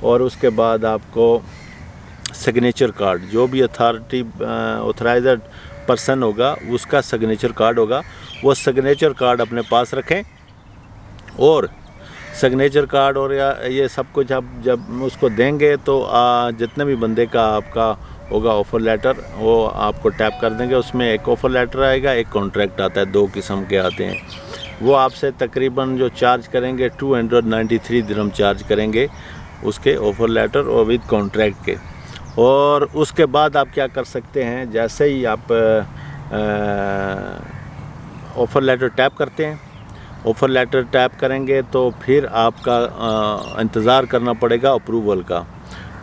اور اس کے بعد آپ کو سگنیچر کارڈ، جو بھی آتھرائزڈ پرسن ہوگا اس کا سگنیچر کارڈ ہوگا، وہ سگنیچر کارڈ اپنے پاس رکھیں. اور سگنیچر کارڈ اور یہ سب کچھ آپ جب اس کو دیں گے تو جتنے بھی بندے کا آپ کا ہوگا آفر لیٹر وہ آپ کو ٹیپ کر دیں گے. اس میں ایک آفر لیٹر آئے گا، ایک کانٹریکٹ آتا ہے، 2 قسم کے آتے ہیں. وہ آپ سے تقریباً جو چارج کریں گے 293 درہم چارج کریں گے اس کے آفر لیٹر اور ود کانٹریکٹ کے. اور اس کے بعد آپ کیا کر سکتے ہیں، جیسے ہی آپ آفر لیٹر ٹیپ کرتے ہیں، آفر لیٹر ٹیپ کریں گے تو پھر آپ کا انتظار کرنا پڑے گا اپروول کا.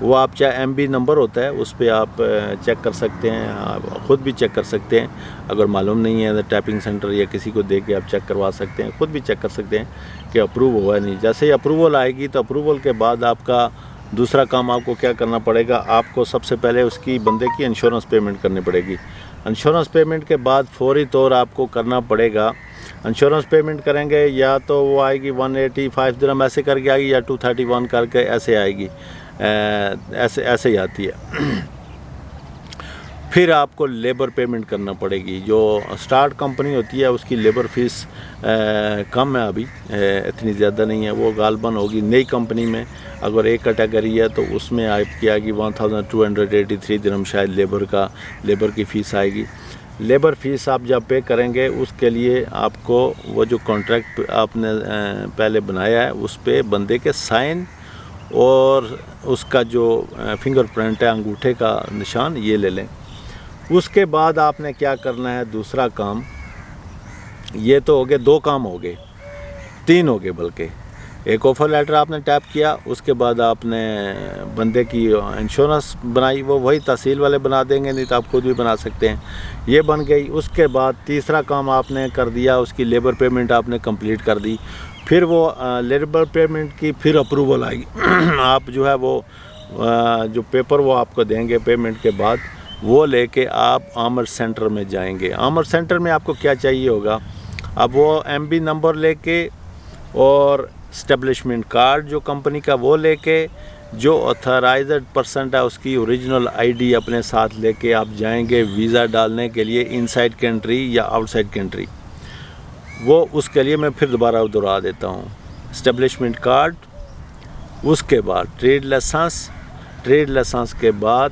وہ آپ چاہے ایم بی نمبر ہوتا ہے اس پہ آپ چیک کر سکتے ہیں، آپ خود بھی چیک کر سکتے ہیں. اگر معلوم نہیں ہے ٹیپنگ سینٹر یا کسی کو دے کے آپ چیک کروا سکتے ہیں، خود بھی چیک کر سکتے ہیں کہ اپروو ہوا ہے نہیں. جیسے ہی اپروول آئے گی تو اپروول کے بعد آپ کا دوسرا کام آپ کو کیا کرنا پڑے گا، آپ کو سب سے پہلے اس کی بندے کی انشورنس پیمنٹ کرنی پڑے گی. انشورنس پیمنٹ کے بعد فوری طور آپ کو کرنا پڑے گا، انشورنس پیمنٹ کریں گے یا تو وہ آئے گی 185 درہم ایسے کر کے آئے گی، یا 231 کر کے ایسے آئے گی، ایسے ہی آتی ہے. پھر آپ کو لیبر پیمنٹ کرنا پڑے گی. جو سٹارٹ کمپنی ہوتی ہے اس کی لیبر فیس کم ہے، ابھی اتنی زیادہ نہیں ہے. وہ غالباً ہوگی نئی کمپنی میں، اگر ایک کیٹیگری ہے تو اس میں آپ کی آئے گی 1283 درہم شاید لیبر کی فیس آئے گی. لیبر فیس آپ جب پے کریں گے اس کے لیے آپ کو وہ جو کانٹریکٹ آپ نے پہلے بنایا ہے اس پہ بندے کے سائن اور اس کا جو فنگر پرنٹ ہے، انگوٹھے کا نشان، یہ لے لیں. اس کے بعد آپ نے کیا کرنا ہے، دوسرا کام. یہ تو ہو گئے 2 کام ہو گئے، 3 ہو گئے بلکہ. ایک آفر لیٹر آپ نے ٹیپ کیا، اس کے بعد آپ نے بندے کی انشورنس بنائی، وہ وہی تحصیل والے بنا دیں گے، نہیں تو آپ خود بھی بنا سکتے ہیں، یہ بن گئی. اس کے بعد تیسرا کام آپ نے کر دیا، اس کی لیبر پیمنٹ آپ نے کمپلیٹ کر دی. پھر وہ لیبر پیمنٹ کی پھر اپروول آئے گی. آپ جو ہے وہ جو پیپر وہ آپ کو دیں گے پیمنٹ کے بعد، وہ لے کے آپ آمر سینٹر میں جائیں گے. آمر سینٹر میں آپ کو کیا چاہیے ہوگا، اب وہ ایم بی نمبر لے کے اور اسٹیبلشمنٹ کارڈ جو کمپنی کا وہ لے کے، جو آتھرائزڈ پرسن ہے اس کی اوریجنل آئی ڈی اپنے ساتھ لے کے آپ جائیں گے ویزا ڈالنے کے لیے ان سائڈ کنٹری یا آؤٹ سائڈ کنٹری. وہ اس کے لیے میں پھر دوبارہ دہرا دیتا ہوں. اسٹیبلشمنٹ کارڈ، اس کے بعد ٹریڈ لائسنس کے بعد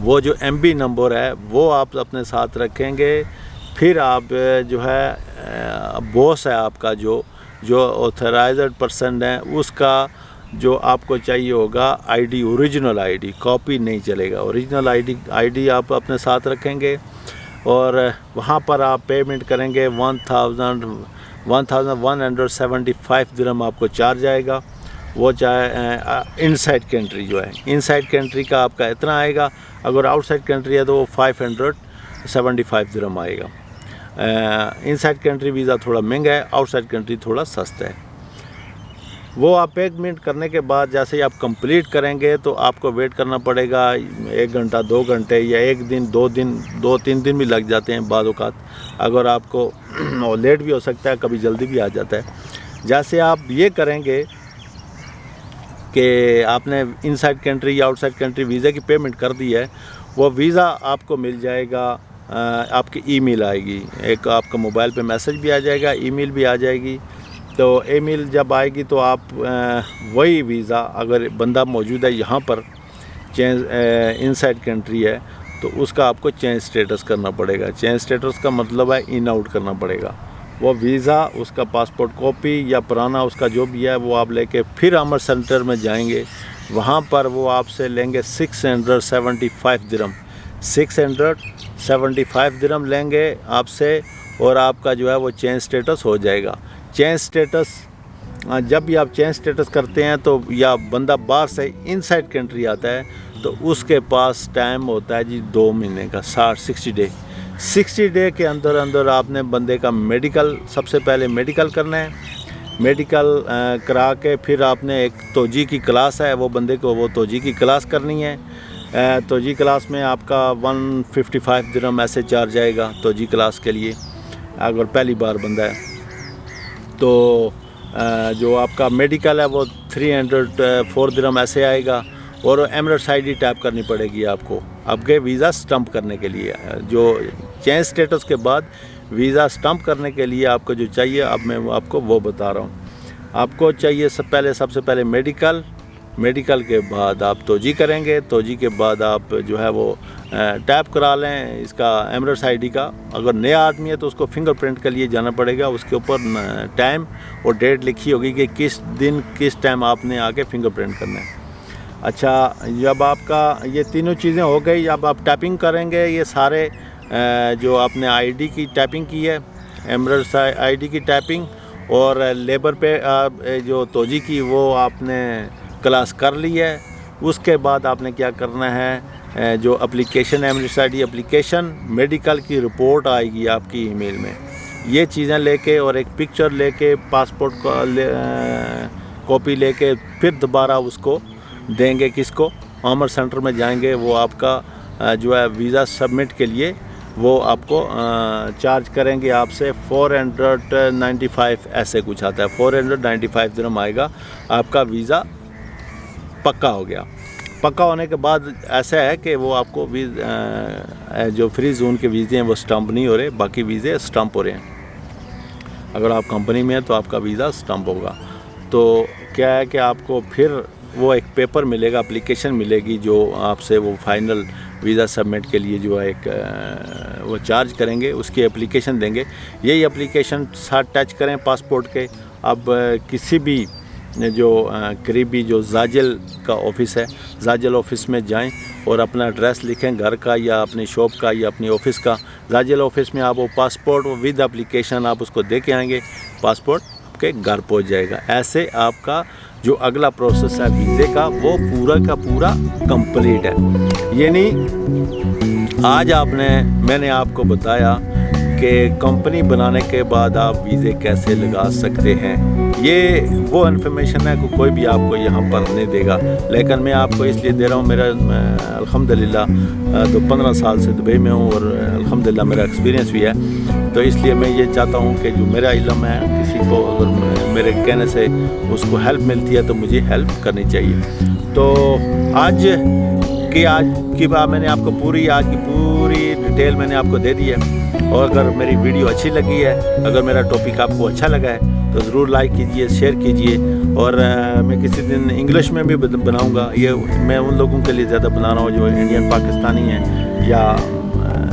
وہ جو ایم بی نمبر ہے وہ آپ اپنے ساتھ رکھیں گے. پھر آپ جو ہے باس ہے آپ کا جو آتھرائزڈ پرسن ہے اس کا جو آپ کو چاہیے ہوگا I D, original I D, copy نہیں چلے گا. اوریجنل آئی ڈی آپ اپنے ساتھ رکھیں گے اور وہاں پر آپ پیمنٹ کریں گے. 1175 درہم آپ کو چارج آئے گا. وہ چاہے ان سائڈ کنٹری جو ہے، ان سائڈ کنٹری کا آپ کا اتنا آئے گا. اگر آؤٹ سائڈ کنٹری ہے تو وہ 575 درہم آئے گا. ان سائڈ کنٹری ویزا تھوڑا مہنگا ہے، آؤٹ سائڈ کنٹری تھوڑا سستا ہے. وہ آپ پیمنٹ کرنے کے بعد جیسے ہی آپ کمپلیٹ کریں گے تو آپ کو ویٹ کرنا پڑے گا 1 گھنٹہ 2 گھنٹے یا 1 دن 2 دن 2-3 دن بھی لگ جاتے ہیں بعض اوقات. اگر آپ کو لیٹ بھی ہو سکتا ہے، کبھی جلدی بھی آ جاتا ہے. جیسے آپ یہ کریں گے کہ آپ نے ان سائڈ کنٹری یا آؤٹ سائڈ کنٹری ویزا کی پیمنٹ کر دی ہے، وہ ویزا آپ کو مل جائے گا. آپ کی ای میل آئے گی، ایک آپ کا موبائل پہ میسج بھی آ جائے گا، ای میل بھی آ جائے گی. تو ای میل جب آئے گی تو آپ وہی ویزا، اگر بندہ موجود ہے یہاں پر چینج ان سائڈ کنٹری ہے تو اس کا آپ کو چینج سٹیٹس کرنا پڑے گا. چینج سٹیٹس کا مطلب ہے ان آؤٹ کرنا پڑے گا. وہ ویزا، اس کا پاسپورٹ کاپی یا پرانا اس کا جو بھی ہے وہ آپ لے کے پھر آمر سینٹر میں جائیں گے. وہاں پر وہ آپ سے لیں گے 675 درہم. 675 درہم لیں گے آپ سے اور آپ کا جو ہے وہ چینج سٹیٹس ہو جائے گا. چینج سٹیٹس جب بھی آپ چینج سٹیٹس کرتے ہیں تو یا بندہ باہر سے ان سائڈ کنٹری آتا ہے تو اس کے پاس ٹائم ہوتا ہے 2 مہینے کا، 60 ڈے. 60 ڈے کے اندر آپ نے بندے کا میڈیکل، سب سے پہلے میڈیکل کرنا ہے. میڈیکل کرا کے پھر آپ نے ایک توجیہ کی کلاس ہے، وہ بندے کو وہ توجیہ کی کلاس کرنی ہے. توجیہ کلاس میں آپ کا 155 درہم ایسے چارج آئے گا توجیہ کلاس کے لیے اگر پہلی بار بندہ ہے. تو جو آپ کا میڈیکل ہے وہ 304 درہم ایسے آئے گا، اور ایمریٹس آئی ڈی ٹیپ کرنی پڑے گی آپ کو آپ کے ویزا سٹمپ کرنے کے لیے. جو چینج سٹیٹس کے بعد ویزا سٹمپ کرنے کے لیے آپ کو جو چاہیے، اب میں آپ کو وہ بتا رہا ہوں. آپ کو چاہیے سب سے پہلے میڈیکل کے بعد آپ توجی کریں گے. توجی کے بعد آپ جو ہے وہ ٹیپ کرا لیں اس کا ایمریٹس آئی ڈی کا. اگر نیا آدمی ہے تو اس کو فنگر پرنٹ کے لیے جانا پڑے گا. اس کے اوپر ٹائم اور ڈیٹ لکھی ہوگی کہ کس دن کس ٹائم آپ نے آ کے فنگر پرنٹ کرنا ہے. اچھا، جب آپ کا یہ تینوں چیزیں ہو گئی، اب آپ ٹیپنگ کریں گے. یہ سارے جو آپ نے آئی ڈی کی ٹیپنگ کی ہے، ایمریٹس آئی ڈی کی ٹیپنگ، اور لیبر پہ جو توجی کی وہ آپ نے کلاس کر لی ہے. اس کے بعد آپ نے کیا کرنا ہے، جو application Emirates I D application, medical کی رپورٹ آئے گی آپ کی ای میل میں. یہ چیزیں لے کے اور ایک پکچر لے کے، پاسپورٹ کاپی لے کے، پھر دوبارہ اس کو دیں گے کس کو، عامر سینٹر میں جائیں گے. وہ آپ کا جو ہے ویزا سبمٹ کے لیے وہ آپ کو چارج کریں گے آپ سے 495 ایسے کچھ آتا ہے. 495 درہم آئے گا. آپ کا ویزا پکا ہو گیا. پکا ہونے کے بعد ایسا ہے کہ وہ آپ کو جو فری زون کے ویزے ہیں وہ سٹمپ نہیں ہو رہے، باقی ویزے سٹمپ ہو رہے ہیں. اگر آپ کمپنی میں ہیں تو آپ کا ویزا سٹمپ ہوگا. تو کیا ہے کہ آپ کو پھر وہ ایک پیپر ملے گا، اپلیکیشن ملے گی، جو آپ سے وہ فائنل ویزا سبمٹ کے لیے جو ایک وہ چارج کریں گے، اس کی اپلیکیشن دیں گے. یہی اپلیکیشن ساتھ ٹچ کریں پاسپورٹ کے. اب کسی بھی جو قریبی جو زاجل کا آفس ہے، زاجل آفس میں جائیں اور اپنا ایڈریس لکھیں، گھر کا یا اپنی شاپ کا یا اپنی آفس کا. زاجل آفس میں آپ وہ پاسپورٹ ود اپلیکیشن آپ اس کو دے کے آئیں گے، پاسپورٹ آپ کے گھر پہنچ جائے گا. ایسے آپ کا جو اگلا پروسیس ہے ویزے کا وہ پورا کا پورا کمپلیٹ ہے. یعنی آج میں نے آپ کو بتایا کہ کمپنی بنانے کے بعد آپ ویزے کیسے لگا سکتے ہیں. یہ وہ انفارمیشن ہے کہ کوئی بھی آپ کو یہاں پر نہیں دے گا، لیکن میں آپ کو اس لیے دے رہا ہوں. میرا الحمدللہ تو 15 سال سے دبئی میں ہوں، اور الحمدللہ میرا ایکسپیرینس بھی ہے. تو اس لیے میں یہ چاہتا ہوں کہ جو میرا علم ہے، کسی کو اگر میرے کہنے سے اس کو ہیلپ ملتی ہے تو مجھے ہیلپ کرنی چاہیے. تو آج کی بات میں نے آپ کو آج کی پوری ڈیٹیل میں نے آپ کو دے دی ہے. اور اگر میری ویڈیو اچھی لگی ہے، اگر میرا ٹاپک آپ کو اچھا لگا ہے تو ضرور لائک کیجئے، شیئر کیجئے. اور میں کسی دن انگلش میں بھی بناؤں گا. یہ میں ان لوگوں کے لیے زیادہ بنا رہا ہوں جو انڈین پاکستانی ہیں یا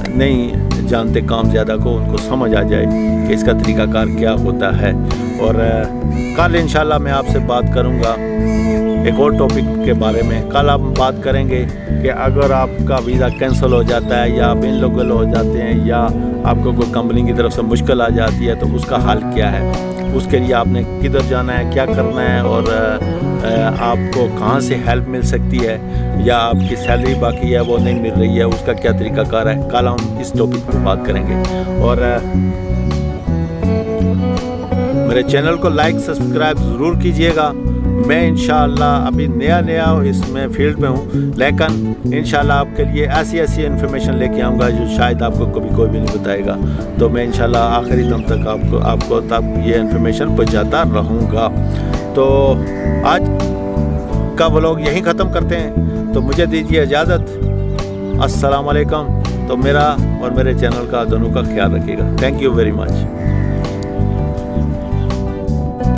نہیں جانتے کام زیادہ کو، ان کو سمجھ آ جائے کہ اس کا طریقہ کار کیا ہوتا ہے. اور کل انشاءاللہ میں آپ سے بات کروں گا ایک اور ٹاپک کے بارے میں. کل ہم بات کریں گے کہ اگر آپ کا ویزا کینسل ہو جاتا ہے یا آپ ان لوگل ہو جاتے ہیں یا آپ کو کوئی کمپنی کی طرف سے مشکل آ جاتی ہے تو اس کا حل کیا ہے، اس کے لیے آپ نے کدھر جانا ہے، کیا کرنا ہے، اور آپ کو کہاں سے ہیلپ مل سکتی ہے، یا آپ کی سیلری باقی ہے وہ نہیں مل رہی ہے، اس کا کیا طریقہ کار ہے. کل ہم اس ٹاپک پر بات کریں گے. اور میرے چینل کو لائک سبسکرائب ضرور کیجئے گا. میں انشاءاللہ ابھی نیا اس میں فیلڈ میں ہوں، لیکن انشاءاللہ آپ کے لیے ایسی انفارمیشن لے کے آؤں گا جو شاید آپ کو کبھی کوئی بھی نہیں بتائے گا. تو میں انشاءاللہ آخری دم تک آپ کو تب یہ انفارمیشن پہنچاتا رہوں گا. تو آج کا ولاگ یہیں ختم کرتے ہیں. تو مجھے دیجیے اجازت. السلام علیکم. تو میرا اور میرے چینل کا دونوں کا خیال رکھیے گا. Thank you very much.